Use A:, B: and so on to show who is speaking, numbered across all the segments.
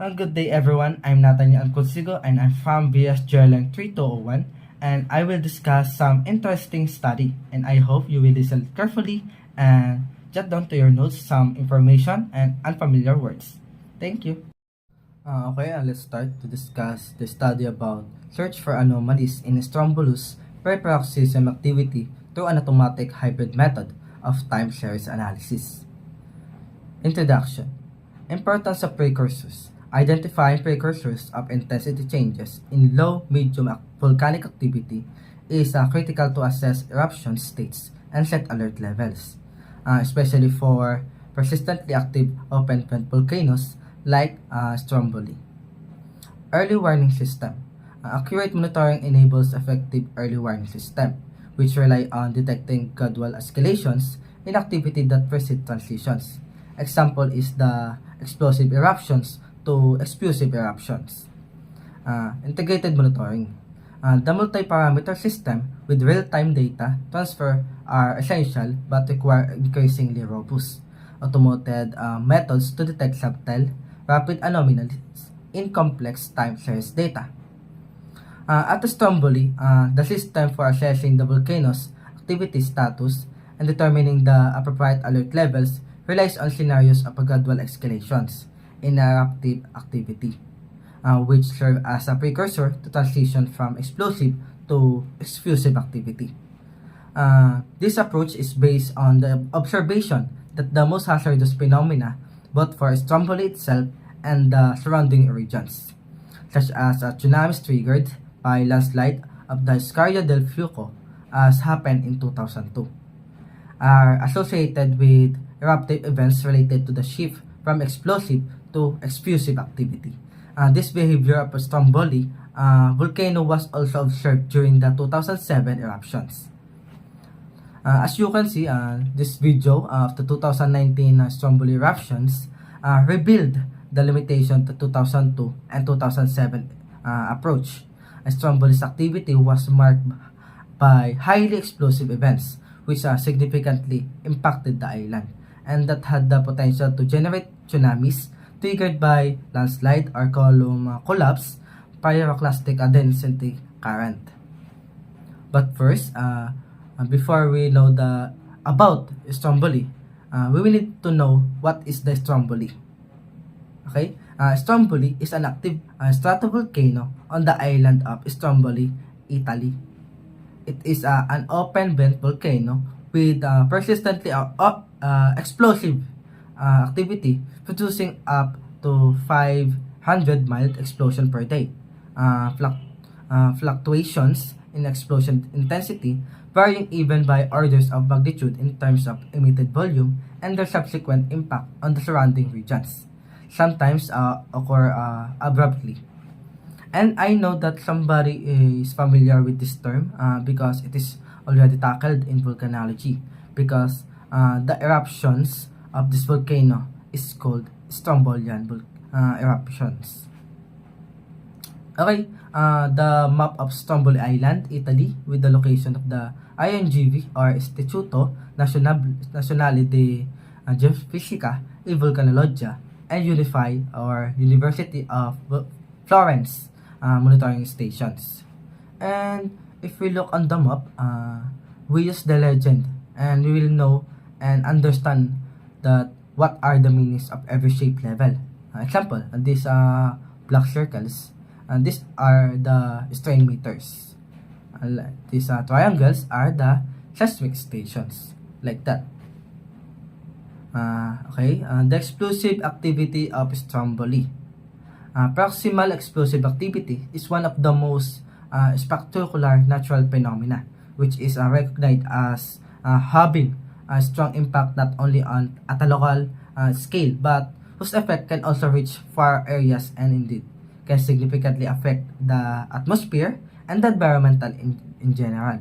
A: Good day everyone, I'm Nathaniel Alconsigo and I'm from BS Journal 3201 and I will discuss some interesting study and I hope you will listen carefully and jot down to your notes some information and unfamiliar words. Thank you. Let's start to discuss the study about search for anomalies in Stromboli's preparoxysm activity through an automatic hybrid method of time series analysis. Introduction. Importance of precursors. Identifying precursors of intensity changes in low, medium volcanic activity is critical to assess eruption states and set alert levels, especially for persistently active open vent volcanoes like Stromboli. Early warning system. Accurate monitoring enables effective early warning system, which rely on detecting gradual escalations in activity that precede transitions. Example is the explosive eruptions to explosive eruptions. Integrated monitoring. The multi-parameter system with real-time data transfer are essential but require increasingly robust automated methods to detect subtle, rapid anomalies in complex time series data. At Stromboli, the system for assessing the volcano's activity status and determining the appropriate alert levels relies on scenarios of gradual escalations in eruptive activity, which serve as a precursor to transition from explosive to effusive activity. This approach is based on the observation that the most hazardous phenomena, both for Stromboli itself and the surrounding regions, such as tsunamis triggered by landslide of the Scaria del Fuoco, as happened in 2002, are associated with eruptive events related to the shift from explosive to explosive activity. This behavior of Stromboli volcano was also observed during the 2007 eruptions. As you can see, this video of the 2019 Stromboli eruptions revealed the limitation to 2002 and 2007 approach. Stromboli's activity was marked by highly explosive events which significantly impacted the island and that had the potential to generate tsunamis triggered by landslide or column collapse, pyroclastic density current. But first, before we know about Stromboli, we will need to know what is the Stromboli. Okay, Stromboli is an active stratovolcano on the island of Stromboli, Italy. It is an open vent volcano with persistently explosive activity, producing up to 500 mild explosion per day. Fluctuations in explosion intensity varying even by orders of magnitude in terms of emitted volume and their subsequent impact on the surrounding regions, sometimes occur abruptly. And I know that somebody is familiar with this term because it is already tackled in volcanology, because the eruptions of this volcano is called Strombolian eruptions. Okay, the map of Stromboli Island, Italy, with the location of the INGV or Istituto Nazionale di Geofisica e Vulcanologia and University of Florence monitoring stations. And if we look on the map, we use the legend and we will know and understand that what are the meanings of every shape level. Example, these black circles, and these are the strain meters. These triangles are the seismic stations, like that. The explosive activity of Stromboli. Proximal explosive activity is one of the most spectacular natural phenomena, which is recognized as having a strong impact not only at a local scale, but whose effect can also reach far areas and indeed can significantly affect the atmosphere and the environmental in general.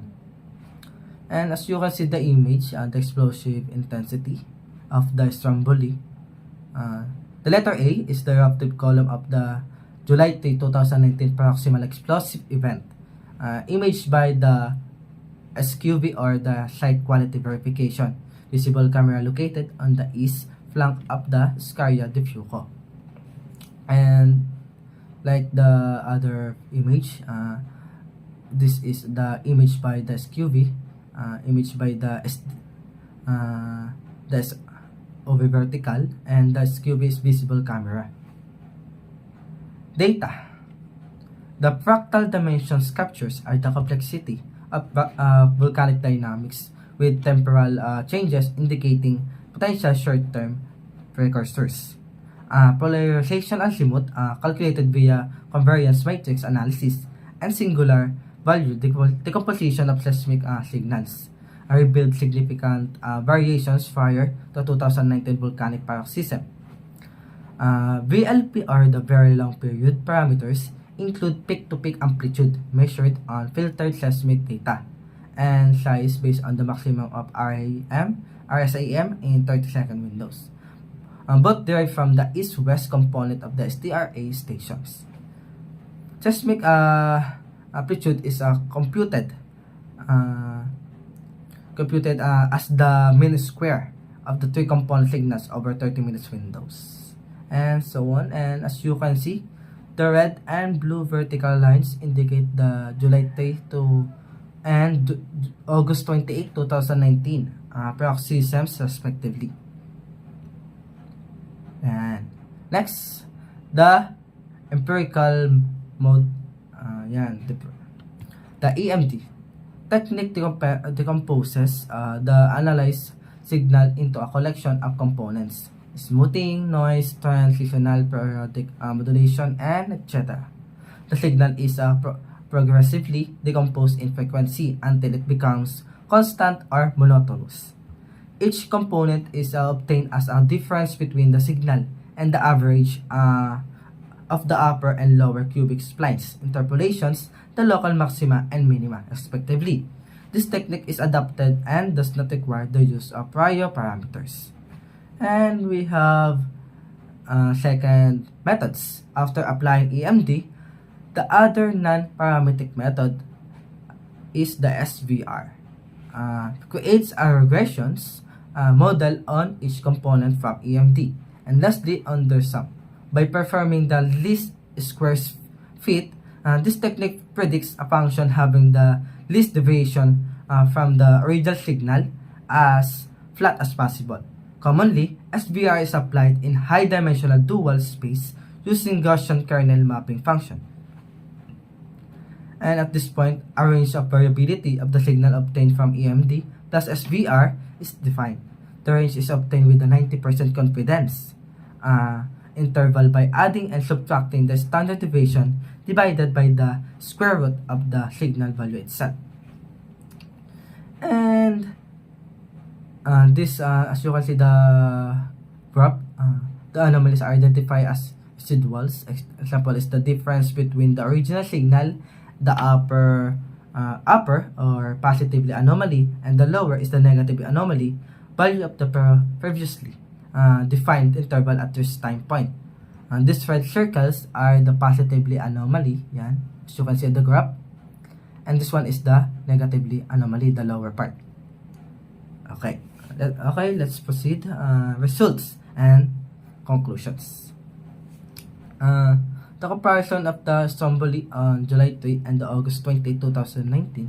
A: And as you can see the image, the explosive intensity of the Stromboli. The letter A is the eruptive column of the July 3, 2019 proximal explosive event, imaged by the SQV or the Site Quality Verification, visible camera located on the east flank of the Scaria del Fuoco. And like the other image. This is the image by the SQV, image by the OV vertical, and the SQV is visible camera. Data. The fractal dimensions captures are the complexity of volcanic dynamics with temporal changes indicating potential short-term precursors. Polarization azimuth calculated via covariance matrix analysis and singular value decomposition of seismic signals revealed significant variations prior to 2019 volcanic paroxysm. VLPR, the very long period parameters, include peak-to-peak amplitude measured on filtered seismic data and size based on the maximum of RSAM in 30-second windows. Both derived from the east-west component of the STRA stations. Seismic amplitude is computed as the mean square of the three component signals over 30 minutes windows, and so on. And as you can see, the red and blue vertical lines indicate the July 3 to and August 28, 2019 paroxysms respectively. And next, the empirical mode. The EMD technique decomposes the analyzed signal into a collection of components: smoothing, noise, transitional periodic modulation, and etc. The signal is progressively decomposed in frequency until it becomes constant or monotonous. Each component is obtained as a difference between the signal and the average of the upper and lower cubic splines interpolations, the local maxima and minima respectively. This technique is adapted and does not require the use of prior parameters. And we have second methods. After applying EMD, the other non-parametric method is the SVR. Creates a regressions model on each component from EMD, and lastly on their sum. By performing the least squares fit, this technique predicts a function having the least deviation from the original signal as flat as possible. Commonly, SVR is applied in high-dimensional dual space using Gaussian kernel mapping function. And at this point, a range of variability of the signal obtained from EMD plus SVR is defined. The range is obtained with a 90% confidence interval by adding and subtracting the standard deviation divided by the square root of the signal value itself. And this, as you can see the graph, the anomalies are identified as residuals. Example is the difference between the original signal, the upper or positively anomaly, and the lower is the negative anomaly value of the previously defined interval at this time point. And these red circles are the positively anomaly, yan, as you can see in the graph, and this one is the negatively anomaly, the lower part. Okay, let's proceed. Results and conclusions. The comparison of the Stromboli on July 3 and the August 20, 2019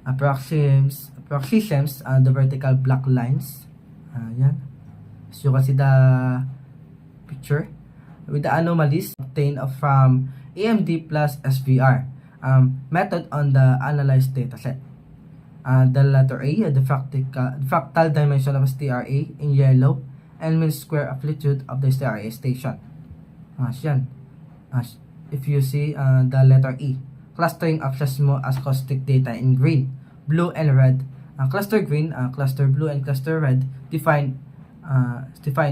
A: approximates the vertical black lines. Yan. As you can see the picture with the anomalies obtained from EMD plus SVR method on the analyzed dataset. The letter A, the fractal dimension of STRA in yellow, and mean square amplitude of the STRA station. If you see the letter E, clustering of seismoacoustic data in green, blue, and red. Cluster green, cluster blue, and cluster red defined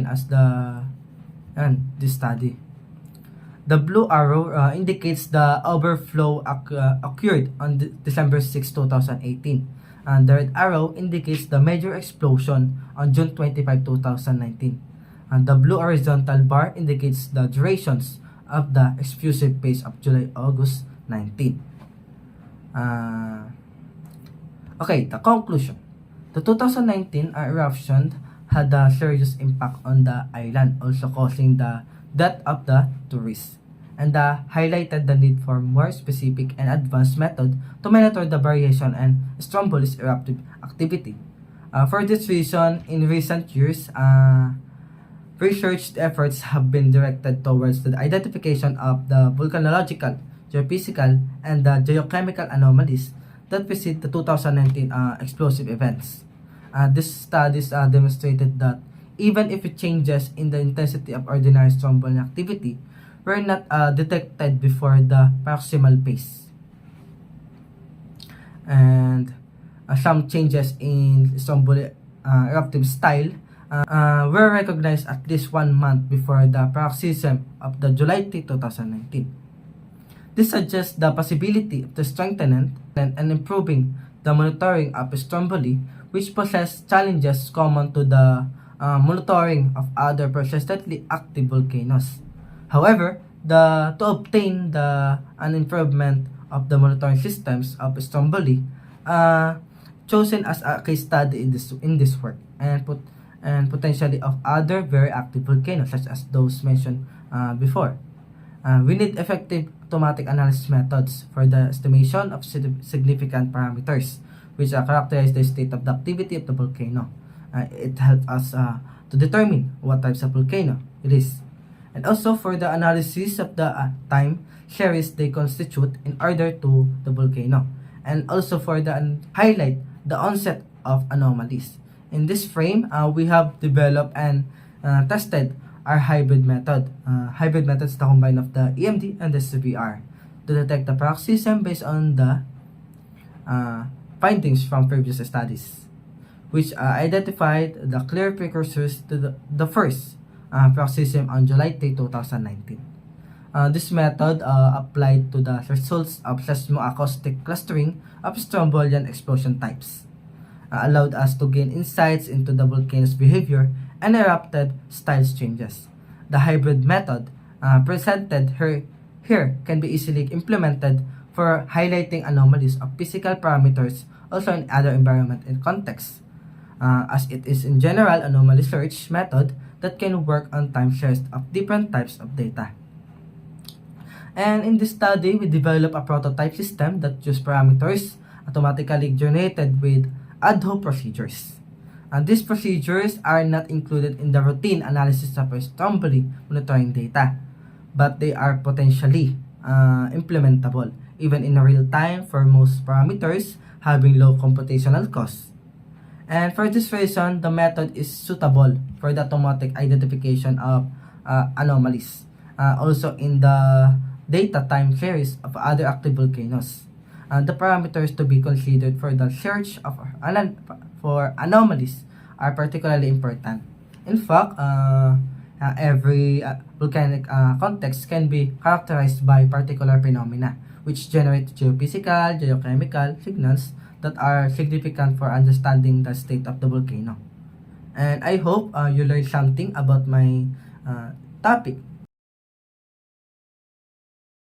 A: as this study. The blue arrow indicates the overflow occurred on December 6, 2018. And the red arrow indicates the major explosion on June 25, 2019. And the blue horizontal bar indicates the durations of the effusive phase of July-August 19. The conclusion. The 2019 eruption had a serious impact on the island, also causing the death of the tourists. and highlighted the need for more specific and advanced method to monitor the variation and Stromboli's eruptive activity. For this reason, in recent years, research efforts have been directed towards the identification of the volcanological, geophysical, and the geochemical anomalies that precede the 2019 explosive events. These studies demonstrated that even if it changes in the intensity of ordinary stromboli activity were not detected before the proximal phase. And some changes in stromboli eruptive style were recognized at least 1 month before the paroxysm of the July 3, 2019. This suggests the possibility of the strengthening and improving the monitoring of stromboli, which possess challenges common to the monitoring of other persistently active volcanoes. However, to obtain an improvement of the monitoring systems of Stromboli, chosen as a case study in this work, and potentially of other very active volcanoes such as those mentioned before. We need effective automatic analysis methods for the estimation of significant parameters which characterize the state of the activity of the volcano. It helps us to determine what types of volcano it is, and also for the analysis of the time series they constitute in order to the volcano, and also for the highlight the onset of anomalies. In this frame, we have developed and tested our hybrid method. Hybrid method is the combine of the EMD and the CVR to detect the paroxysm based on the findings from previous studies, which identified the clear precursors to the first paroxysm on July 3, 2019. This method applied to the results of seismoacoustic clustering of strombolian explosion types allowed us to gain insights into the volcano's behavior and erupted styles changes. The hybrid method presented here can be easily implemented for highlighting anomalies of physical parameters also in other environment and contexts, as it is in general anomaly search method that can work on time series of different types of data. And in this study, we developed a prototype system that uses parameters automatically generated with ad hoc procedures. And these procedures are not included in the routine analysis of Stromboli monitoring data, but they are potentially implementable even in real time for most parameters having low computational costs. And for this reason, the method is suitable for the automatic identification of anomalies. Also in the data time series of other active volcanoes. The parameters to be considered for the search of for anomalies are particularly important. In fact, every volcanic context can be characterized by particular phenomena which generate geophysical, geochemical signals that are significant for understanding the state of the volcano. And I hope you learned something about my topic